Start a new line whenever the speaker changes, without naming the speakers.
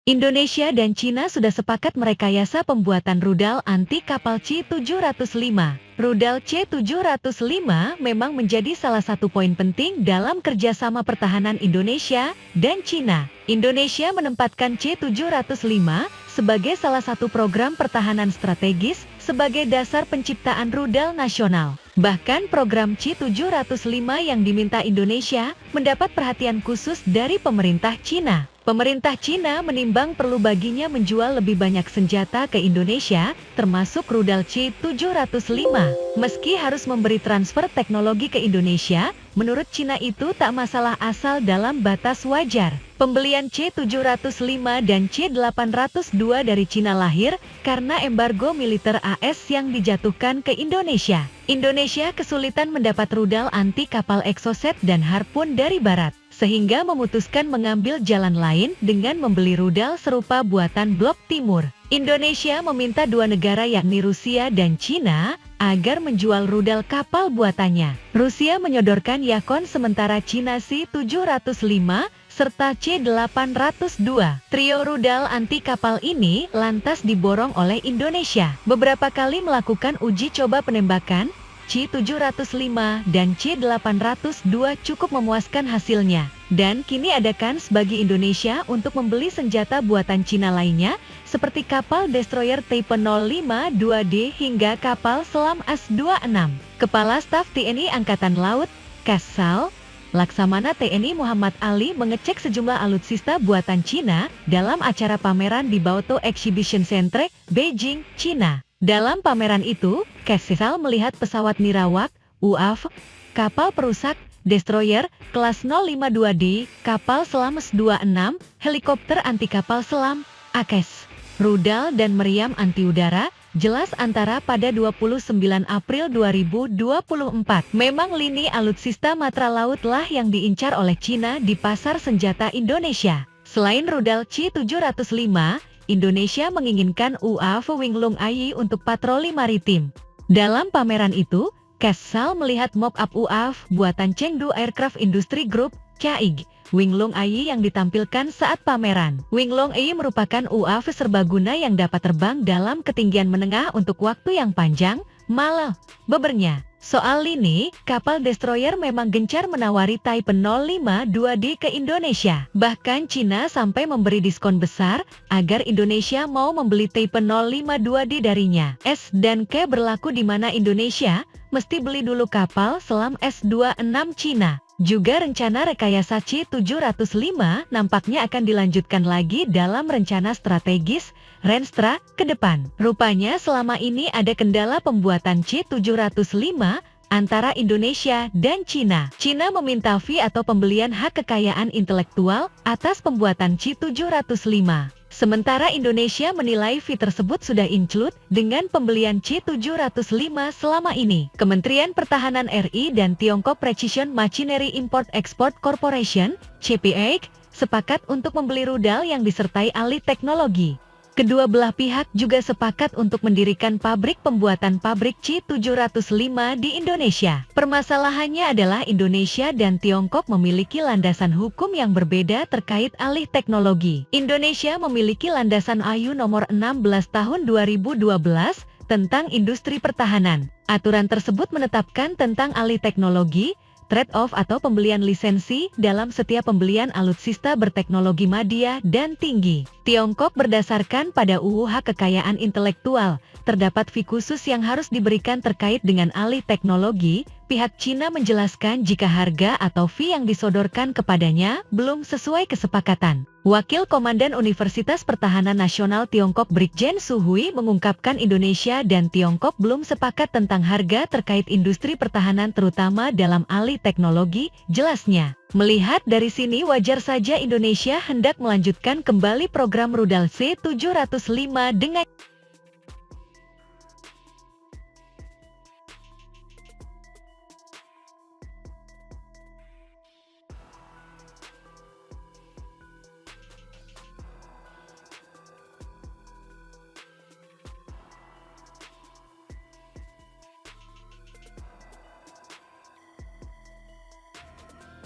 Indonesia dan Cina sudah sepakat merekayasa pembuatan rudal anti kapal C-705. Rudal C-705 memang menjadi salah satu poin penting dalam kerjasama pertahanan Indonesia dan Cina. Indonesia menempatkan C-705 sebagai salah satu program pertahanan strategis sebagai dasar penciptaan rudal nasional. Bahkan program C-705 yang diminta Indonesia mendapat perhatian khusus dari pemerintah Cina. Pemerintah Cina menimbang perlu baginya menjual lebih banyak senjata ke Indonesia, termasuk rudal C-705. Meski harus memberi transfer teknologi ke Indonesia, menurut Cina itu tak masalah asal dalam batas wajar. Pembelian C-705 dan C-802 dari Cina lahir karena embargo militer AS yang dijatuhkan ke Indonesia. Indonesia kesulitan mendapat rudal anti kapal Exocet dan Harpoon dari Barat, sehingga memutuskan mengambil jalan lain dengan membeli rudal serupa buatan Blok Timur. Indonesia meminta dua negara yakni Rusia dan Cina agar menjual rudal kapal buatannya. Rusia menyodorkan Yakon sementara Cina C-705 serta C-802. Trio rudal anti kapal ini lantas diborong oleh Indonesia. Beberapa kali melakukan uji coba penembakan, C-705 dan C-802 cukup memuaskan hasilnya. Dan kini ada kans bagi Indonesia untuk membeli senjata buatan Cina lainnya, seperti kapal destroyer tipe 052D hingga kapal selam AS-26. Kepala Staf TNI Angkatan Laut, Kasal Laksamana TNI Muhammad Ali mengecek sejumlah alutsista buatan Cina dalam acara pameran di Baotou Exhibition Centre, Beijing, Cina. Dalam pameran itu, Kasal melihat pesawat nirawak, UAV, kapal perusak, destroyer, kelas 052D, kapal selam AS-26, helikopter anti kapal selam, AKES, rudal dan meriam anti udara, jelas antara pada 29 April 2024. Memang lini alutsista matra laut lah yang diincar oleh Cina di pasar senjata Indonesia. Selain rudal C-705, Indonesia menginginkan UAV Winglong AI untuk patroli maritim. Dalam pameran itu, Kasal melihat mock-up UAV buatan Chengdu Aircraft Industry Group, CAIG, Winglong AI yang ditampilkan saat pameran. Winglong AI merupakan UAV serbaguna yang dapat terbang dalam ketinggian menengah untuk waktu yang panjang, malah bebernya. Soal lini, kapal destroyer memang gencar menawari Type 052D ke Indonesia. Bahkan Cina sampai memberi diskon besar agar Indonesia mau membeli Type 052D darinya. S dan K berlaku di mana Indonesia mesti beli dulu kapal selam S-26 Cina. Juga rencana rekayasa C-705 nampaknya akan dilanjutkan lagi dalam rencana strategis Renstra ke depan. Rupanya selama ini ada kendala pembuatan C-705 antara Indonesia dan Cina. Cina meminta fee atau pembelian hak kekayaan intelektual atas pembuatan C-705. Sementara Indonesia menilai fee tersebut sudah include dengan pembelian C-705 selama ini. Kementerian Pertahanan RI dan Tiongkok Precision Machinery Import-Export Corporation, CPEC, sepakat untuk membeli rudal yang disertai alih teknologi. Kedua belah pihak juga sepakat untuk mendirikan pabrik pembuatan pabrik C-705 di Indonesia. Permasalahannya adalah Indonesia dan Tiongkok memiliki landasan hukum yang berbeda terkait alih teknologi. Indonesia memiliki landasan AYU nomor 16 tahun 2012 tentang industri pertahanan. Aturan tersebut menetapkan tentang alih teknologi, trade-off atau pembelian lisensi dalam setiap pembelian alutsista berteknologi madya dan tinggi. Tiongkok berdasarkan pada UU Hak Kekayaan Intelektual, terdapat fee khusus yang harus diberikan terkait dengan alih teknologi. Pihak Cina menjelaskan jika harga atau fee yang disodorkan kepadanya belum sesuai kesepakatan. Wakil Komandan Universitas Pertahanan Nasional Tiongkok Brigjen Su Hui mengungkapkan Indonesia dan Tiongkok belum sepakat tentang harga terkait industri pertahanan terutama dalam alih teknologi, jelasnya. Melihat dari sini wajar saja Indonesia hendak melanjutkan kembali program rudal C-705 dengan